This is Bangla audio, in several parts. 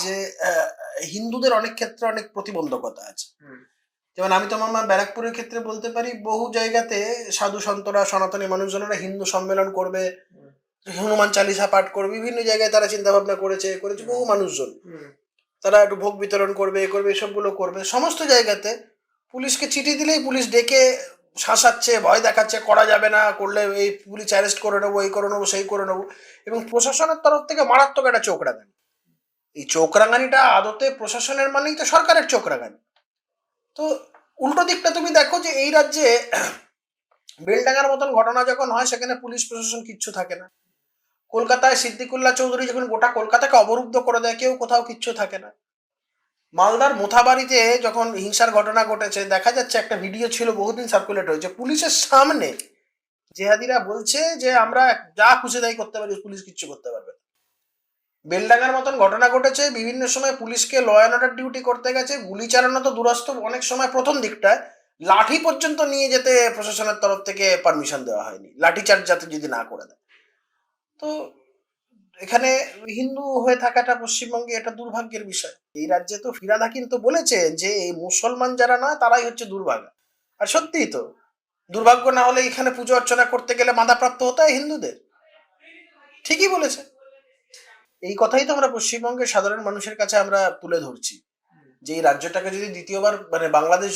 যে হিন্দুদের অনেক ক্ষেত্রে অনেক প্রতিবন্ধকতা আছে। যেমন আমি তোমার ব্যারাকপুরের ক্ষেত্রে বলতে পারি, বহু জায়গাতে সাধু সন্তরা, সনাতনী মানুষজনেরা হিন্দু সম্মেলন করবে, হনুমান চালিসা পাঠ করবে, বিভিন্ন জায়গায় তারা চিন্তা ভাবনা করেছে বহু মানুষজন, তারা একটু ভোগ বিতরণ করবে, এসবগুলো করবে। সমস্ত জায়গাতে পুলিশকে চিঠি দিলেই পুলিশ ডেকে শাসাচ্ছে, ভয় দেখাচ্ছে, করা যাবে না, করলে এই পুলিশ অ্যারেস্ট করে নেবো, এই করে নেবো, সেই করে নেবো। এবং প্রশাসনের তরফ থেকে মারাত্মক একটা চোখ রাঙানি। এই চোখ রাঙানিটা আদতে প্রশাসনের মানেই তো সরকারের চোখ রাঙানি। তো উল্টো দিকটা তুমি দেখো যে এই রাজ্যে বেলডাঙ্গার মতন ঘটনা যখন হয়, সেখানে পুলিশ প্রশাসন কিচ্ছু থাকে না। কলকাতায় সিদ্দিকুল্লাহ চৌধুরী যখন গোটা কলকাতাকে অবরুদ্ধ করে দেয়, কেউ কোথাও কিচ্ছু থাকে না। মালদার মোথাবাড়িতে যখন হিংসার ঘটনা ঘটেছে, দেখা যাচ্ছে একটা ভিডিও ছিল, বহুদিন সার্কুলেট হয়েছে, পুলিশের সামনে জেহাদিরা বলছে যে আমরা যা খুশি তাই করতে পারি, পুলিশ কিচ্ছু করতে পারবে না। বেলডাঙ্গার মতন ঘটনা ঘটেছে, বিভিন্ন সময় পুলিশকে ল অ্যান্ড অর্ডার ডিউটি করতে গেছে, গুলি চালানো তো দূরস্থ, অনেক সময় প্রথম দিকটায় লাঠি পর্যন্ত নিয়ে যেতে প্রশাসনের তরফ থেকে পারমিশন দেওয়া হয়নি, লাঠি চার্জ যাতে যদি না করে দেয়। তো এখানে হিন্দু হয়ে থাকাটা পশ্চিমবঙ্গে এটা দুর্ভাগ্যের বিষয়। এই রাজ্যে তো ফিরাদ হাকিম তো বলেছে যে এই মুসলমান যারা নয় তারাই হচ্ছে দুর্ভাগা। আর সত্যিই তো, দুর্ভাগ্য না হলে এখানে পুজো অর্চনা করতে গেলে বাধাপ্রাপ্ত হতে হয় হিন্দুদের। ঠিকই বলেছে। এই কথাই তো আমরা পশ্চিমবঙ্গের সাধারণ মানুষের কাছে আমরা তুলে ধরছি, যে এই রাজ্যটাকে যদি দ্বিতীয়বার বাংলাদেশ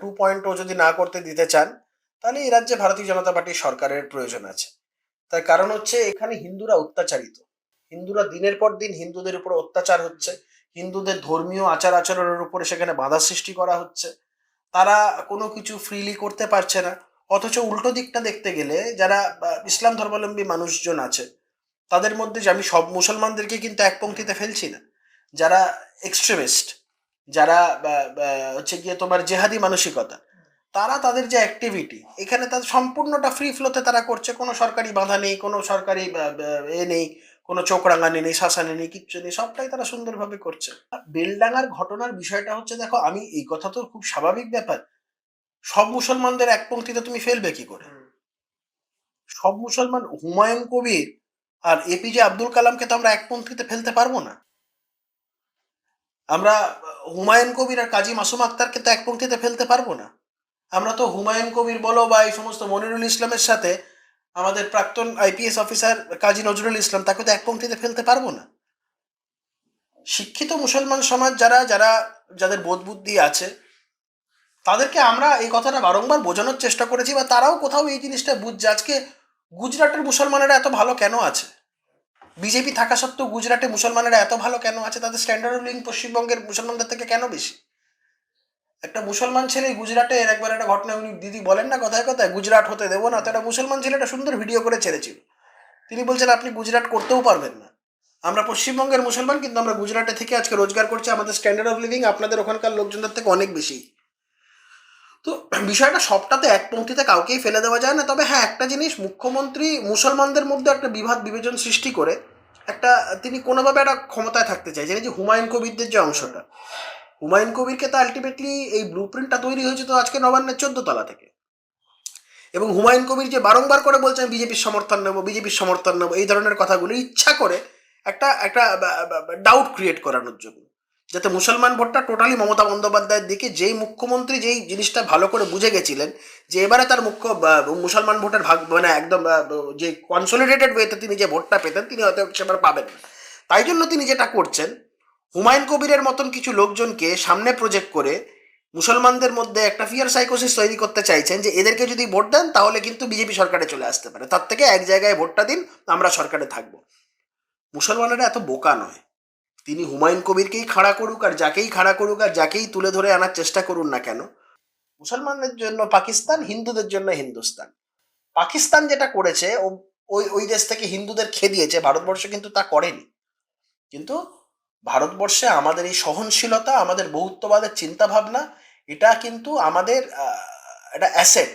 2.0 যদি না করতে দিতে চান, তাহলে এই রাজ্যে ভারতীয় জনতা পার্টির সরকারের প্রয়োজন আছে। তার কারণ হচ্ছে এখানে হিন্দুরা অত্যাচারিত। হিন্দুরা দিনের পর দিন হিন্দুদের উপর অত্যাচার হচ্ছে, হিন্দুদের ধর্মীয় আচার আচরণের উপরে সেখানে বাধা সৃষ্টি করা হচ্ছে, তারা কোনো কিছু ফ্রিলি করতে পারছে না। অথচ উল্টো দিকটা দেখতে গেলে যারা ইসলাম ধর্মাবলম্বী মানুষজন আছে, তাদের মধ্যে যে আমি সব মুসলমানদেরকে কিন্তু এক পংক্তিতে ফেলছি না, যারা এক্সট্রিমিস্ট, যারা হচ্ছে গিয়ে তোমার জেহাদি মানসিকতা, তারা তাদের যে অ্যাক্টিভিটি এখানে তাদের সম্পূর্ণটা ফ্রি ফ্লোতে তারা করছে, কোনো সরকারি বাধা নেই, কোনো সরকারি নেই, কোনো চোখ রাঙানি নেই, শাসানি নেই, কিচ্ছু নেই, সবটাই তারা সুন্দরভাবে করছে। বেলডাঙ্গার ঘটনার বিষয়টা হচ্ছে, দেখো আমি এই কথা তো খুব স্বাভাবিক ব্যাপার, সব মুসলমানদের এক পংক্তিতে তুমি ফেলবে কি করে? সব মুসলমান, হুমায়ুন কবির আর এপিজে আব্দুল কালামকে তো আমরা এক পংক্তিতে ফেলতে পারবো না। আমরা হুমায়ুন কবির আর কাজী মাসুম আক্তারকে তো এক পংক্তিতে ফেলতে পারবো না। আমরা তো হুমায়ুন কবির বলো বা এই সমস্ত মনিরুল ইসলামের সাথে আমাদের প্রাক্তন আইপিএস অফিসার কাজী নজরুল ইসলাম, তাকে তো এক পংক্তিতে ফেলতে পারবো না। শিক্ষিত মুসলমান সমাজ যারা যারা যাদের বোধ বুদ্ধি আছে, তাদেরকে আমরা এই কথাটা বারংবার বোঝানোর চেষ্টা করেছি, বা তারাও কোথাও এই জিনিসটা বুঝছে। আজকে গুজরাটের মুসলমানেরা এত ভালো কেন আছে? বিজেপি থাকা সত্ত্বেও গুজরাটে মুসলমানেরা এত ভালো কেন আছে? তাদের স্ট্যান্ডার্ড অফ লিভিং পশ্চিমবঙ্গের মুসলমানদের থেকে কেন বেশি? একটা মুসলমান ছেলে গুজরাটের, একবার একটা ঘটনা উনি দিদি বলেন না কথায় কথায়, গুজরাট হতে দেবো না, তো একটা মুসলমান ছেলে একটা সুন্দর ভিডিও করে ছেড়েছিল। তিনি বলছেন আপনি গুজরাট করতেও পারবেন না, আমরা পশ্চিমবঙ্গের মুসলমান, কিন্তু আমরা গুজরাটে থেকে আজকে রোজগার করছি, আমাদের স্ট্যান্ডার্ড অফ লিভিং আপনাদের ওখানকার লোকজনদের থেকে অনেক বেশি। তো বিষয়টা সবটাতে এক পংক্তিতে কাউকেই ফেলে দেওয়া যায় না। তবে হ্যাঁ, একটা জিনিস, মুখ্যমন্ত্রী মুসলমানদের মধ্যে একটা বিভাদ বিবেচন সৃষ্টি করে একটা, তিনি কোনোভাবে একটা ক্ষমতায় থাকতে চাইছেন। এই যে হুমায়ুন কবিরদের যে অংশটা, হুমায়ুন কবিরকে তো আলটিমেটলি এই ব্লু প্রিন্টটা তৈরি হয়েছে তো আজকে নবান্নের 14 তলা থেকে। এবং হুমায়ুন কবির যে বারংবার করে বলছেন বিজেপির সমর্থন নেবো, বিজেপির সমর্থন নেবো, এই ধরনের কথাগুলো ইচ্ছা করে একটা একটা ডাউট ক্রিয়েট করানোর জন্য, যাতে মুসলমান ভোটটা টোটালি মমতা বন্দ্যোপাধ্যায়ের দিকে, যেই মুখ্যমন্ত্রী যেই জিনিসটা ভালো করে বুঝে গেছিলেন যে এবারে তার মুসলমান ভোটের ভাগ একদম যে কনসলিডেটেড ওয়েতে তিনি যে ভোটটা পেতেন, তিনি হয়তো সেবার পাবেন না। তাই জন্য তিনি যেটা করছেন, হুমায়ুন কবিরের মতন কিছু লোকজনকে সামনে প্রজেক্ট করে মুসলমানদের মধ্যে একটা ফিয়ার সাইকোসিস তৈরি করতে চাইছেন, যে এদেরকে যদি ভোট দেন তাহলে কিন্তু বিজেপি সরকারে চলে আসতে পারে, তার থেকে এক জায়গায় ভোটটা দিন, আমরা সরকারে থাকবো। মুসলমানেরা এত বোকা নয়। তিনি হুমায়ুন কবিরকেই খাড়া করুক আর যাকেই খাড়া করুক আর যাকেই তুলে ধরে আনার চেষ্টা করুন না কেন, মুসলমানদের জন্য পাকিস্তান, হিন্দুদের জন্য হিন্দুস্তান। পাকিস্তান যেটা করেছে, ওই ওই দেশ থেকে হিন্দুদের খেদিয়েছে, ভারতবর্ষ কিন্তু তা করেনি। কিন্তু ভারতবর্ষে আমাদের এই সহনশীলতা, আমাদের বহুত্ববাদের চিন্তা ভাবনা, এটা কিন্তু আমাদের একটা অ্যাসেট,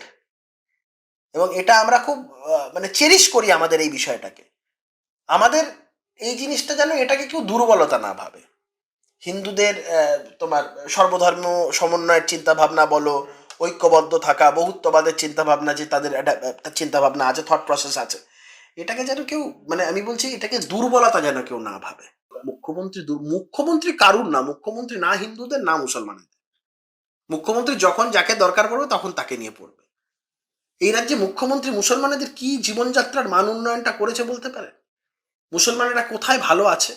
এবং এটা আমরা খুব চেরিশ করি আমাদের এই বিষয়টাকে। আমাদের এই জিনিসটা যেন এটাকে কেউ দুর্বলতা না ভাবে। হিন্দুদের তোমার সর্বধর্ম সমন্বয়ের চিন্তা ভাবনা বলো, ঐক্যবদ্ধ থাকা, বহুত্ববাদের চিন্তা ভাবনা, যে তাদের একটা চিন্তা ভাবনা আছে, থট প্রসেস আছে, এটাকে যেন কেউ আমি বলছি এটাকে দুর্বলতা যেন কেউ না ভাবে। মুখ্যমন্ত্রী কারুর না, মুখ্যমন্ত্রী না হিন্দুদের না মুসলমানদের। মুখ্যমন্ত্রী যখন যাকে দরকার পড়বে তখন তাকে নিয়ে পড়বে। এই রাজ্যে মুখ্যমন্ত্রী মুসলমানদের কি জীবনযাত্রার মান উন্নয়নটা করেছে বলতে পারে? মুসলমানেরা কোথায় ভালো আছে?